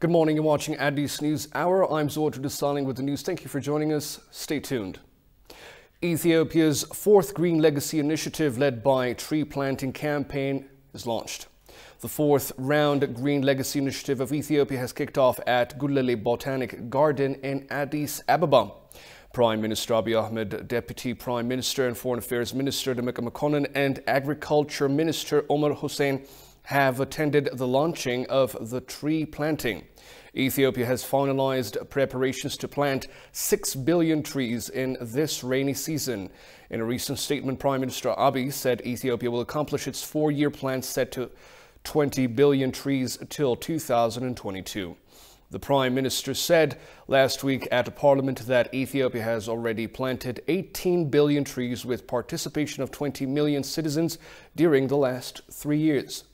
Good morning, you're watching Addis News Hour. I'm Zorto Desaling with the news. Thank you for joining us. Stay tuned. Ethiopia's fourth Green Legacy initiative led by tree planting campaign is launched. The fourth round Green Legacy initiative of Ethiopia has kicked off at Gulele Botanic Garden in Addis Ababa. Prime Minister Abiy Ahmed, Deputy Prime Minister and Foreign Affairs Minister Demeke Mekonnen and Agriculture Minister Omar Hussein have attended the launching of the tree planting. Ethiopia has finalized preparations to plant 6 billion trees in this rainy season. In a recent statement, Prime Minister Abiy said Ethiopia will accomplish its 4-year plan set to 20 billion trees till 2022. The Prime Minister said last week at Parliament that Ethiopia has already planted 18 billion trees with participation of 20 million citizens during the last 3 years.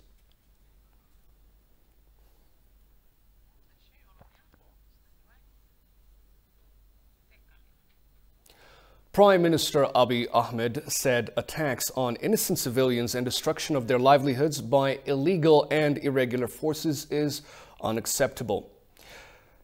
Prime Minister Abiy Ahmed said attacks on innocent civilians and destruction of their livelihoods by illegal and irregular forces is unacceptable.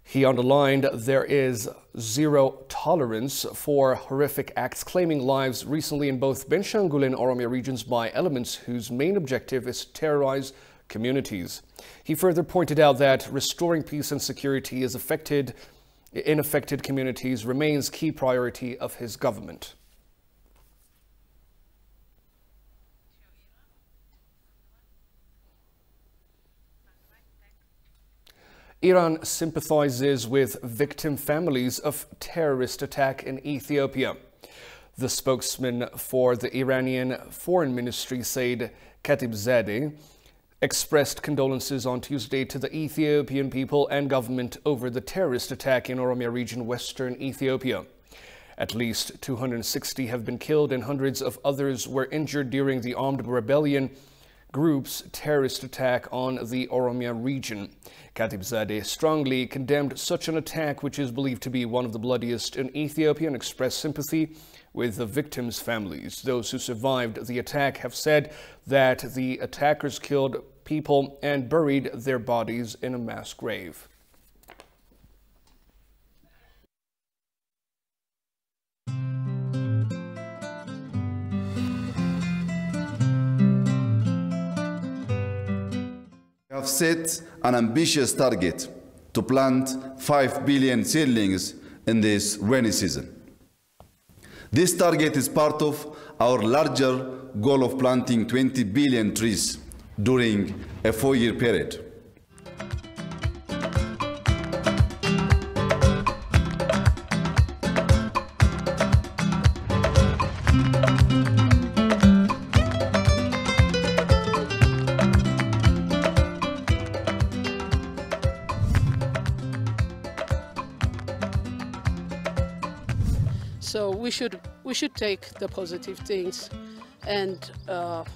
He underlined there is zero tolerance for horrific acts claiming lives recently in both Benshangul and Oromia regions by elements whose main objective is to terrorize communities. He further pointed out that restoring peace and security in affected communities remains key priority of his government. Iran sympathizes with victim families of terrorist attack in Ethiopia. The spokesman for the Iranian Foreign Ministry, Said Khatibzadeh, expressed condolences on Tuesday to the Ethiopian people and government over the terrorist attack in Oromia region, western Ethiopia. At least 260 have been killed and hundreds of others were injured during the armed rebellion group's terrorist attack on the Oromia region. Khatibzadeh strongly condemned such an attack, which is believed to be one of the bloodiest in Ethiopia, and expressed sympathy with the victims' families. Those who survived the attack have said that the attackers killed people and buried their bodies in a mass grave. We have set an ambitious target to plant 5 billion seedlings in this rainy season. This target is part of our larger goal of planting 20 billion trees during a 4-year period. So we should take the positive things and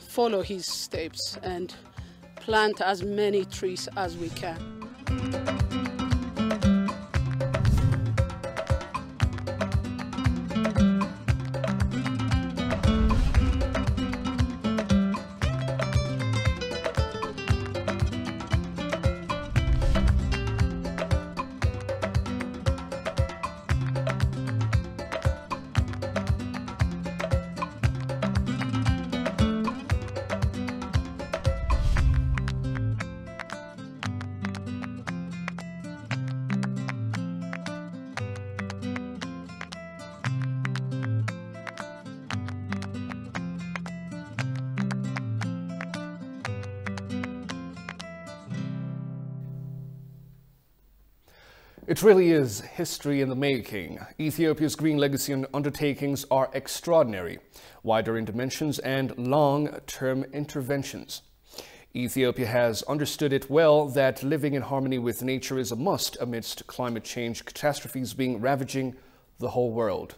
follow his steps and plant as many trees as we can. It really is history in the making. Ethiopia's green legacy undertakings are extraordinary, wider in dimensions and long-term interventions. Ethiopia has understood it well that living in harmony with nature is a must amidst climate change catastrophes ravaging the whole world.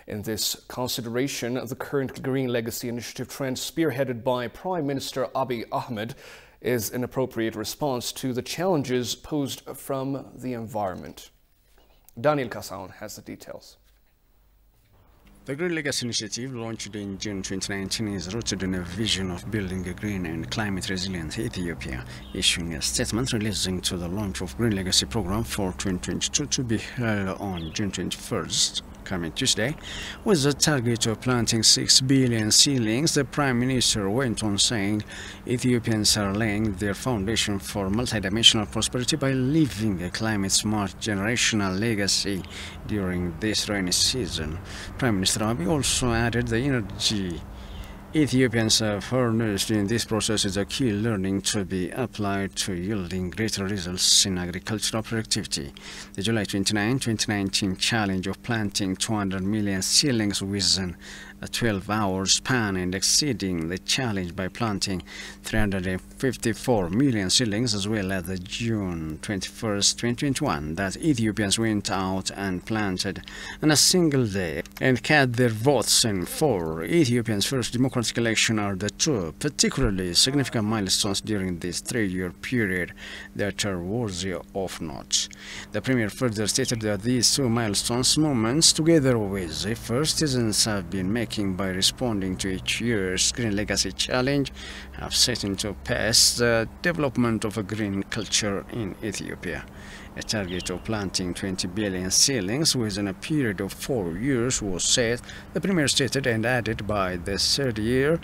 In this consideration, the current Green Legacy Initiative trend, spearheaded by Prime Minister Abiy Ahmed, is an appropriate response to the challenges posed from the environment. Daniel Casaun has the details. The Green Legacy Initiative, launched in June 2019, is rooted in a vision of building a green and climate-resilient Ethiopia, issuing a statement releasing to the launch of Green Legacy program for 2022 to be held on June 21st. Coming Tuesday, with the target of planting 6 billion seedlings. The Prime Minister went on saying Ethiopians are laying their foundation for multidimensional prosperity by leaving a climate-smart generational legacy during this rainy season. Prime Minister Abiy also added the energy Ethiopians have harnessed in this process is a key learning to be applied to yielding greater results in agricultural productivity. The July 29, 2019 challenge of planting 200 million seedlings within a 12-hour span and exceeding the challenge by planting 354 million seedlings, as well as the June 21st, 2021 that Ethiopians went out and planted in a single day and cast their votes in for Ethiopia's first democratic election are the two particularly significant milestones during this 3-year period that are worthy of note. The Premier further stated that these two milestones moments, together with the efforts citizens have been making by responding to each year's Green Legacy Challenge, have set into pace the development of a green culture in Ethiopia. A target of planting 20 billion seedlings within a period of 4 years was set, the Premier stated, and added by the third year,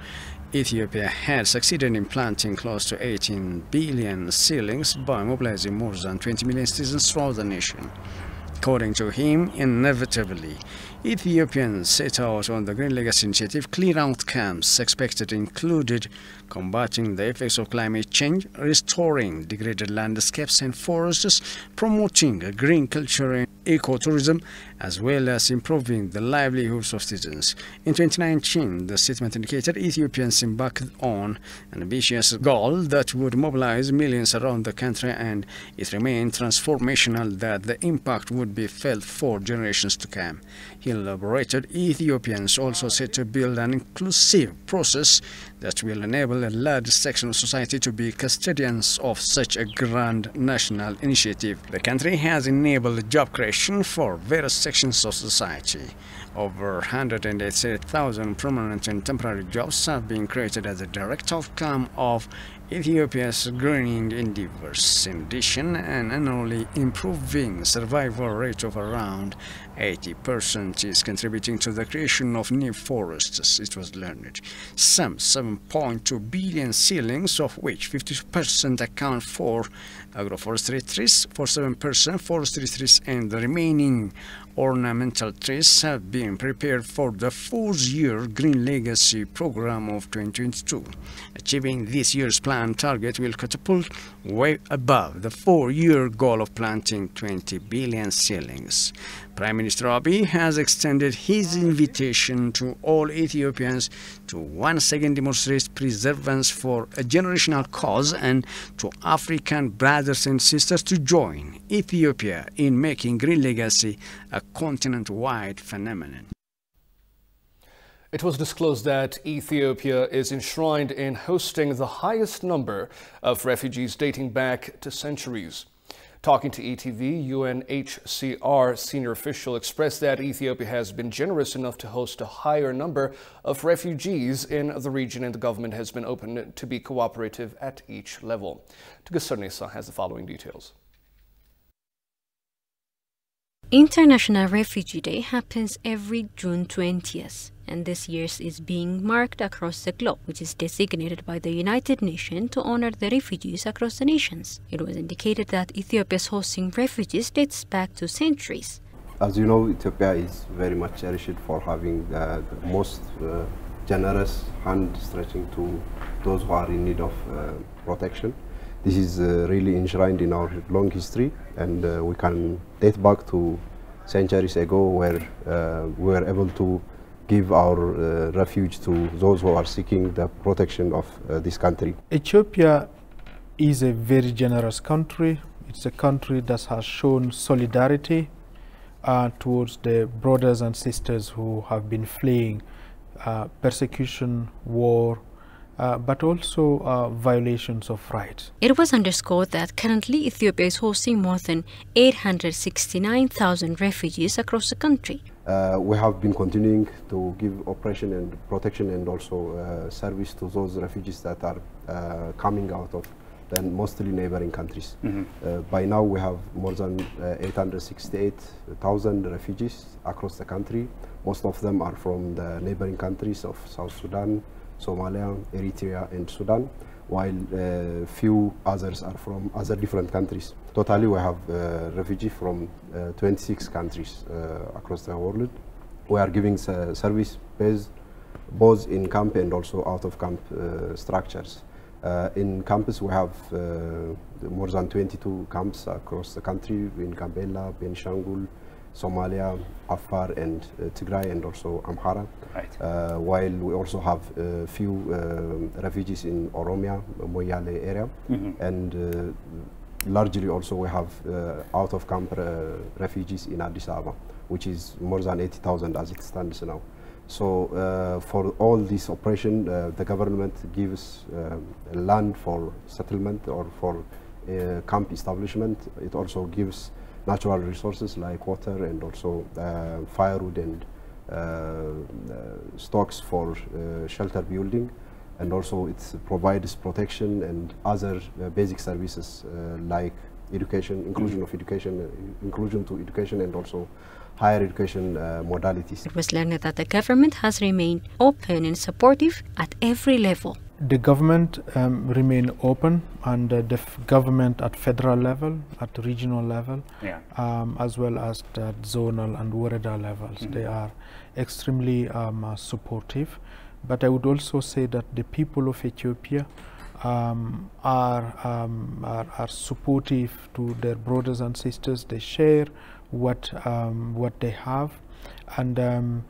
Ethiopia had succeeded in planting close to 18 billion seedlings by mobilizing more than 20 million citizens throughout the nation. According to him, inevitably, Ethiopians set out on the Green Legacy Initiative. Clear outcomes expected included combating the effects of climate change, restoring degraded landscapes and forests, promoting a green culture and ecotourism, as well as improving the livelihoods of citizens. In 2019, the statement indicated Ethiopians embarked on an ambitious goal that would mobilize millions around the country, and it remained transformational that the impact would be felt for generations to come. He elaborated, Ethiopians also set to build an inclusive process that will enable a large section of society to be custodians of such a grand national initiative. The country has enabled job creation for various sections of society. Over 188,000 permanent and temporary jobs have been created as a direct outcome of Ethiopia's greening endeavors. In addition, an annually improving survival rate of around 80% is contributing to the creation of new forests, it was learned. Some 7.2 billion seedlings, of which 50% account for agroforestry trees, 47% forestry trees, and the remaining ornamental trees have been prepared for the 4th-year Green Legacy program of 2022. Achieving this year's plan target will catapult way above the 4-year goal of planting 20 billion seedlings. Prime Minister Abiy has extended his invitation to all Ethiopians to once again demonstrate perseverance for a generational cause, and to African brothers and sisters to join Ethiopia in making Green Legacy a continent-wide phenomenon. It was disclosed that Ethiopia is enshrined in hosting the highest number of refugees dating back to centuries. Talking to ETV, UNHCR senior official expressed that Ethiopia has been generous enough to host a higher number of refugees in the region, and the government has been open to be cooperative at each level. Tugasar Nisa has the following details. International Refugee Day happens every June 20th, and this year's is being marked across the globe, which is designated by the United Nations to honor the refugees across the nations. It was indicated that Ethiopia's hosting refugees dates back to centuries. As you know, Ethiopia is very much cherished for having the most generous hand stretching to those who are in need of protection. This is really enshrined in our long history, and we can date back to centuries ago where we were able to give our refuge to those who are seeking the protection of this country. Ethiopia is a very generous country. It's a country that has shown solidarity towards the brothers and sisters who have been fleeing persecution, war, but also violations of rights. It was underscored that currently Ethiopia is hosting more than 869,000 refugees across the country. We have been continuing to give operation and protection and also service to those refugees that are coming out of then mostly neighboring countries. By now we have more than 868,000 refugees across the country. Most of them are from the neighboring countries of South Sudan, Somalia, Eritrea and Sudan, while few others are from other different countries. Totally we have refugees from 26 countries across the world. We are giving service based both in camp and also out of camp structures. In campus we have more than 22 camps across the country in Gambela, Benishangul, Somalia, Afar and Tigray and also Amhara. Right. While we also have a few refugees in Oromia, Moyale area, and largely also we have out of camp refugees in Addis Ababa, which is more than 80,000 as it stands now. So for all this operation, the government gives land for settlement or for camp establishment. It also gives natural resources like water and also firewood and stocks for shelter building, and also it provides protection and other basic services like education, inclusion of education, inclusion to education and also higher education modalities. It was learned that the government has remained open and supportive at every level. The government remain open, and the government at federal level, at regional level, as well as at zonal and woreda levels, they are extremely supportive. But I would also say that the people of Ethiopia are supportive to their brothers and sisters. They share what they have, and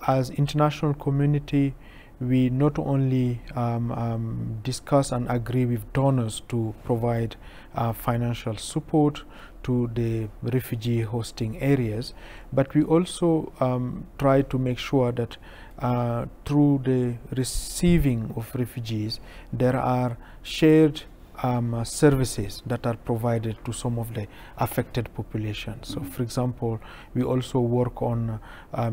as international community, we not only discuss and agree with donors to provide financial support to the refugee hosting areas, but we also try to make sure that through the receiving of refugees, there are shared services that are provided to some of the affected populations. So for example, we also work on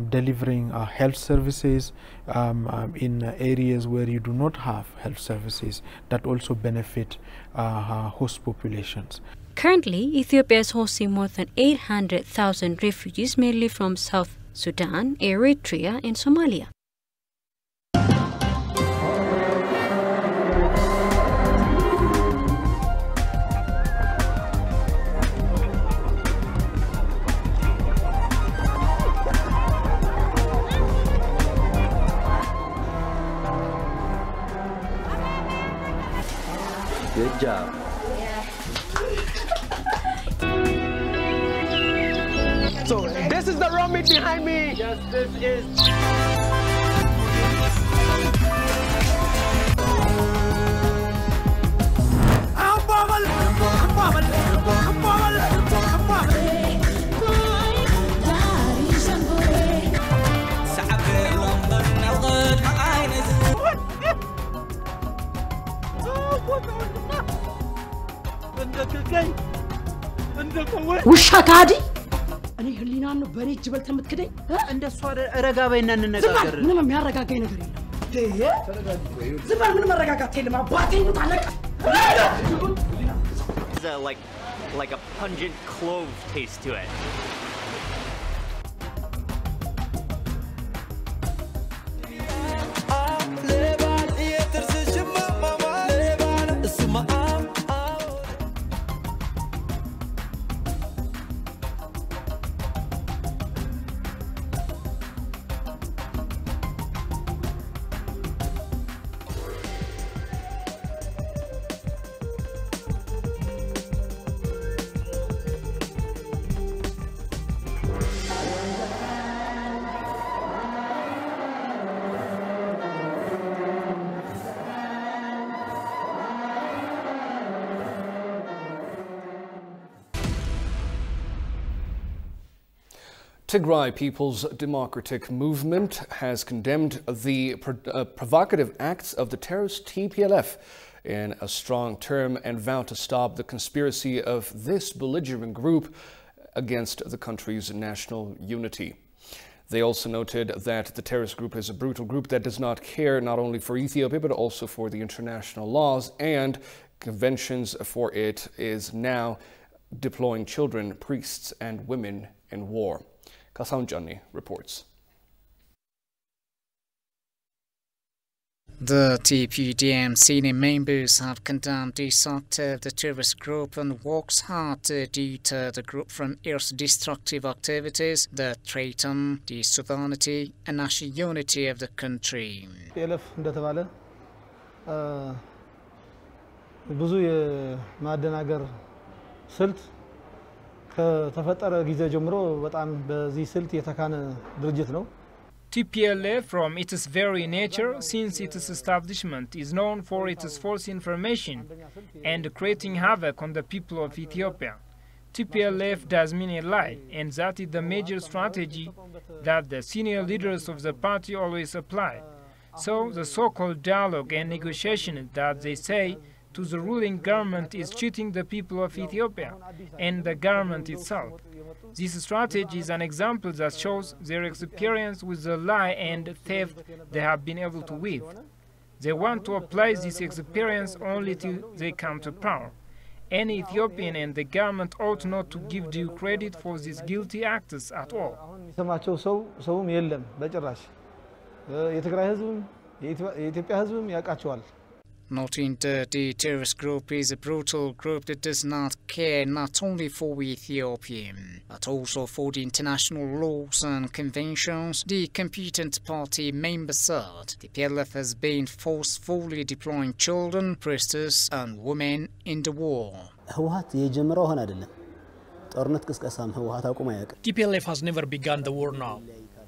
delivering health services in areas where you do not have health services that also benefit host populations. Currently, Ethiopia is hosting more than 800,000 refugees, mainly from South Sudan, Eritrea and Somalia. Good job. So this is the raw meat behind me. Yes, this is. ውሻ ካዲ እኔ ህሊና ነው በኔ ጅበል ተምትከደኝ እንደሷ ረጋ በይና እንነጋገር ምንም የሚያረጋጋኝ ነገር የለም ዝም በል ምንም መረጋጋት የለም አባቴ ነው ታለቀ like a pungent clove taste to it. Tigray People's Democratic Movement has condemned the provocative acts of the terrorist TPLF in a strong term and vowed to stop the conspiracy of this belligerent group against the country's national unity. They also noted that the terrorist group is a brutal group that does not care not only for Ethiopia but also for the international laws and conventions for it is now deploying children, priests and women in war. Kasaunjani reports. The TPDM senior members have condemned this act of the terrorist group and works hard to deter the group from its destructive activities that threaten the sovereignty and national unity of the country. ብዙ የማደናገር ስልት ከተፈጠረ ጊዜ ጀምሮ በጣም በዚህ ስልት የተካነ ድርጅት ነው። TPLF, from its very nature, since its establishment, is known for its false information and creating havoc on the people of Ethiopia. TPLF does mean a lie, and that is the major strategy that the senior leaders of the party always apply. So the so-called dialogue and negotiation that they say to the ruling government is cheating the people of Ethiopia and the government itself. This strategy is an example that shows their experience with the lie and theft they have been able to weave. They want to apply this experience only till they come to power. Any Ethiopian and the government ought not to give due credit for these guilty acts at all. Noting that the terrorist group is a brutal group that does not care not only for Ethiopia, but also for the international laws and conventions, the competent party member said the PLF has been forcefully deploying children, priests and women in the war. TPLF has never begun the war now.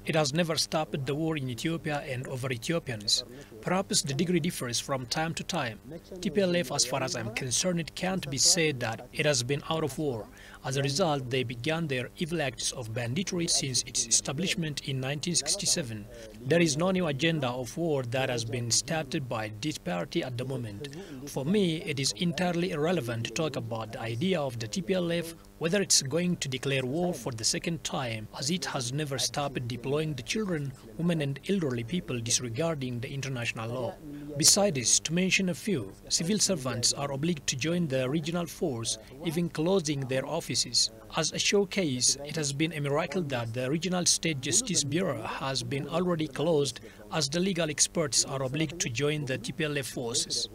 It has never stopped the war in Ethiopia and over Ethiopians. Perhaps the degree differs from time to time. TPLF, as far as I'm concerned, it can't be said that it has been out of war. As a result, they began their evil acts of banditry since its establishment in 1967. There is no new agenda of war that has been started by this party at the moment. For me, it is entirely irrelevant to talk about the idea of the TPLF, whether it's going to declare war for the second time, as it has never stopped deploying the children, women and elderly people disregarding the international law. Besides this, to mention a few, civil servants are obliged to join the regional force, even closing their offices. As a showcase, it has been a miracle that the Regional State Justice Bureau has been already closed, as the legal experts are obliged to join the TPLF forces.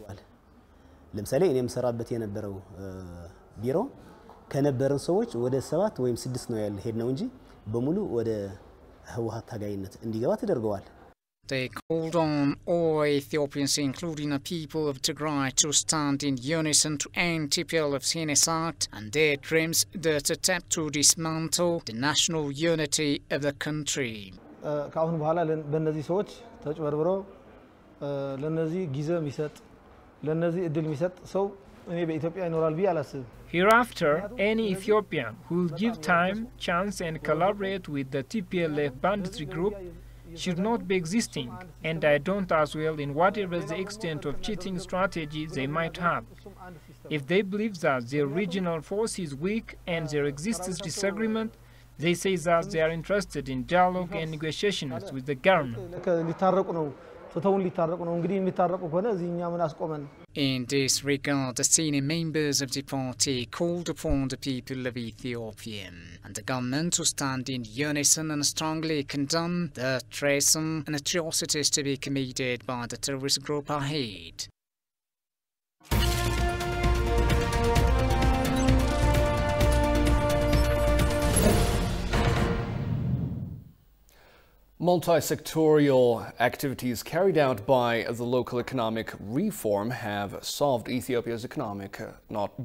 ከነበረን ሰዎች ወደ 7 ወይም 6 ነው ያልሄድነው እንጂ በሙሉ ወደ ህወሓት ታጋይነት እንዲገባ ተደርገዋል። They called on all Ethiopians, including the people of Tigray, to stand in unison to end TPLF's heinous act and their dreams that attempt to dismantle the national unity of the country. ከአሁን በኋላ በእነዚህ ሰዎች ተጭበርብሮ ለነዚህ ጊዜ የሚሰጥ ለነዚህ እድል የሚሰጥ ሰው እኔ በኢትዮጵያ ይኖራል ብዬ አላስብም። Hereafter, any Ethiopian who will give time, chance and collaborate with the TPLF banditry group should not be existing, and I don't as well in whatever the extent of cheating strategy they might have. If they believe that their regional force is weak and there exists disagreement, they say that they are interested in dialogue and negotiations with the government. In this regard, the senior members of the party called upon the people of Ethiopia and the government to stand in unison and strongly condemn the treason and atrocities to be committed by the terrorist group ahead. Multi-sectorial activities carried out by the local economic reform have solved Ethiopia's economic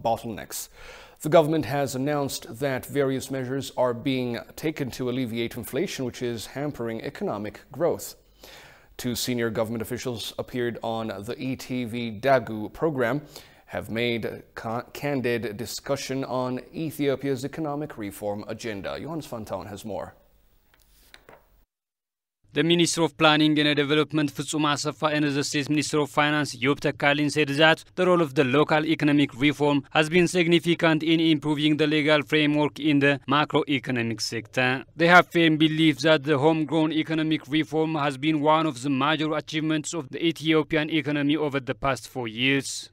bottlenecks. The government has announced that various measures are being taken to alleviate inflation, which is hampering economic growth. Two senior government officials appeared on the ETV Dagu program have made candid discussion on Ethiopia's economic reform agenda. Johannes Fantown has more. The Minister of Planning and Development, Futsum Asafa, and the State Minister of Finance, Job Takalin, said that the role of the local economic reform has been significant in improving the legal framework in the macroeconomic sector. They have firm belief that the homegrown economic reform has been one of the major achievements of the Ethiopian economy over the past 4 years.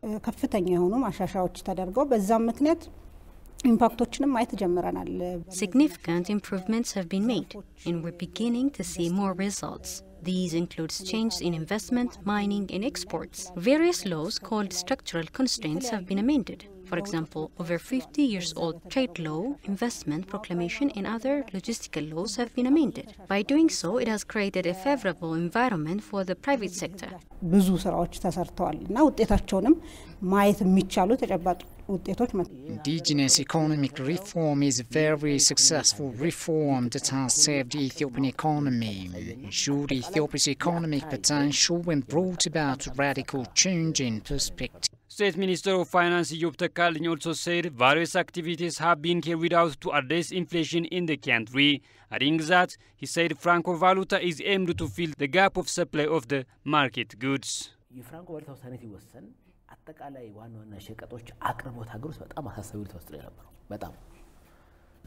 Significant improvements have been made, and we're beginning to see more results. These include changes in investment, mining, and exports. Various laws called structural constraints have been amended. For example, over 50 years old trade law, investment proclamation, and other logistical laws have been amended. By doing so, it has created a favorable environment for the private sector. Indigenous economic reform is a very successful reform that has saved the Ethiopian economy, ensured Ethiopia's economic potential, and brought about radical change in perspective. State Minister of Finance Job Takalin also said various activities have been carried out to address inflation in the country. Adding that, he said Franco Valuta is aimed to fill the gap of supply of the market goods.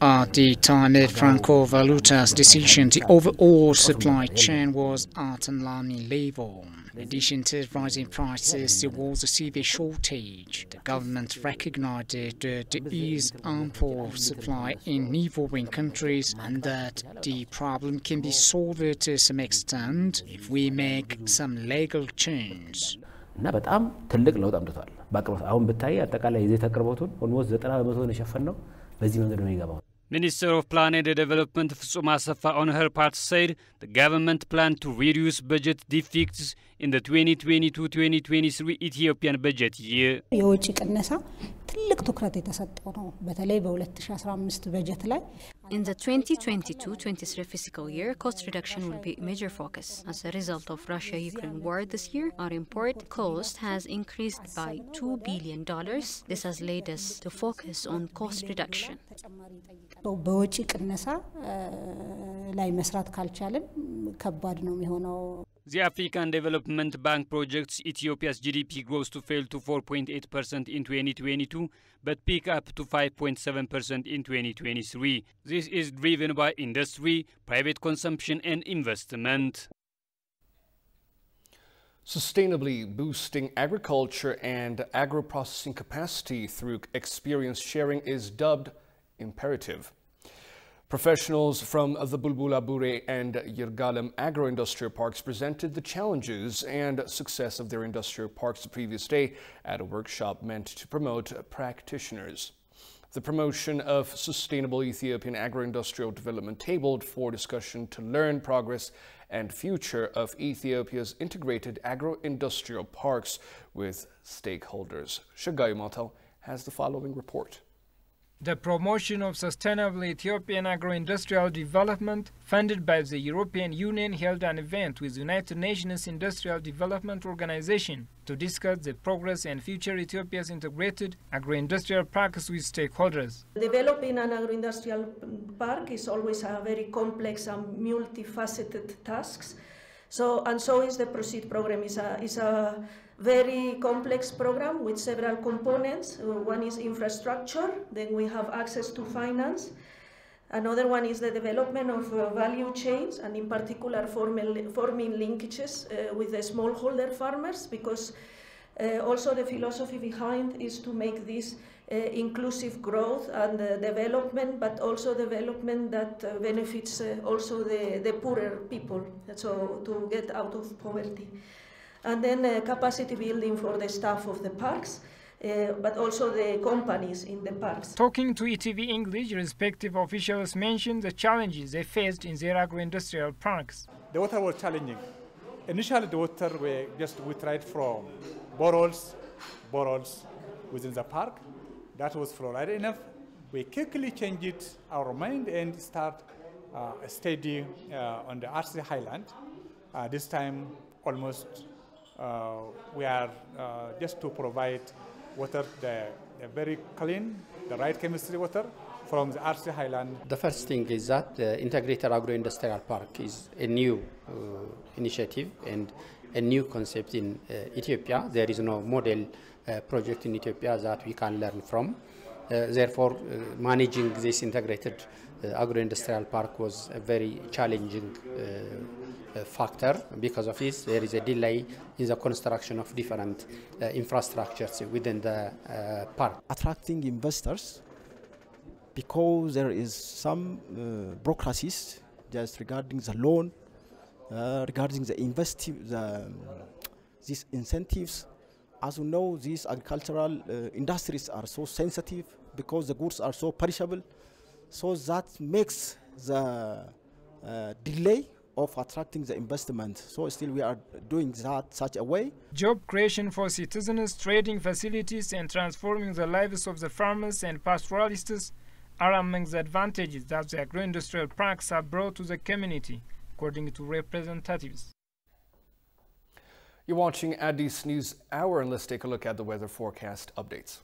At the time of Franco Valuta's decision, the overall supply chain was at an alarming level. In addition to rising prices, there was a severe shortage. The government recognized that there is ample supply in neighboring countries and that the problem can be solved to some extent if we make some legal change. እና በጣም ትልቅ ለውጥ አምጥቷል ባቅርቦት አሁን ብታይ አጠቃላይ የዘይት አቅርቦቱን ኦልሞስት 90% ነው የሸፈነው በዚህ መንገድ ነው የሚገባው Minister of Planning and Development Futsum Asafa on her part said the government planned to reduce budget deficits in the 2022-2023 Ethiopian budget year. የወጪ ቅነሳ ትልቅ ትኩረት የተሰጠው ነው በተለይ በ2015 በጀት ላይ In the 2022-23 fiscal year, cost reduction will be a major focus. As a result of Russia-Ukraine war this year, our import cost has increased by $2 billion. This has led us to focus on cost reduction. በወጪ ቅነሳ ላይ መስራት ካልቻለን ከባድ ነው የሚሆነው The African Development Bank projects Ethiopia's GDP growth to fall to 4.8% in 2022, but pick up to 5.7% in 2023. This is driven by industry, private consumption, and investment. Sustainably boosting agriculture and agro-processing capacity through experience sharing is dubbed imperative. Professionals from the Bulbula Bure and Yirgalem agro-industrial parks presented the challenges and success of their industrial parks the previous day at a workshop meant to promote practitioners. The promotion of sustainable Ethiopian agro-industrial development tabled for discussion to learn progress and future of Ethiopia's integrated agro-industrial parks with stakeholders. Shagai Motel has the following report. The promotion of sustainable Ethiopian agro-industrial development, funded by the European Union, held an event with United Nations Industrial Development Organization to discuss the progress and future Ethiopia's integrated agro-industrial parks with stakeholders. Developing an agro-industrial park is always a very complex and multifaceted task. So is the PROCEED program. Is a very complex program with several components. One is infrastructure, then we have access to finance. Another one is the development of value chains, and in particular forming linkages with the smallholder farmers, because also the philosophy behind is to make this inclusive growth and development, but also development that benefits also the poorer people, so to get out of poverty. And then capacity building for the staff of the parks, but also the companies in the parks. Talking to ETV English, respective officials mentioned the challenges they faced in their agro-industrial parks. The water was challenging. Initially, the water we tried from boreholes within the park. That was fluoride enough. We quickly changed our mind and start a study on the RC Highland. This time, almost we are just to provide water the a very clean, the right chemistry water from the RC highland. The first thing is that the integrated agro-industrial park is a new initiative and a new concept in Ethiopia. There is no model project in Ethiopia that we can learn from. Therefore, managing this integrated agro-industrial park was a very challenging factor. Because of this, there is a delay in the construction of different infrastructures within the park. Attracting investors, because there is some bureaucracies just regarding the loan, regarding the these incentives. As you know, these agricultural industries are so sensitive because the goods are so perishable. So that makes the delay of attracting the investment. So still we are doing that such a way. Job creation for citizens, trading facilities and transforming the lives of the farmers and pastoralists are among the advantages that the agro-industrial parks have brought to the community, according to representatives. You're watching Addis News Hour, and let's take a look at the weather forecast updates.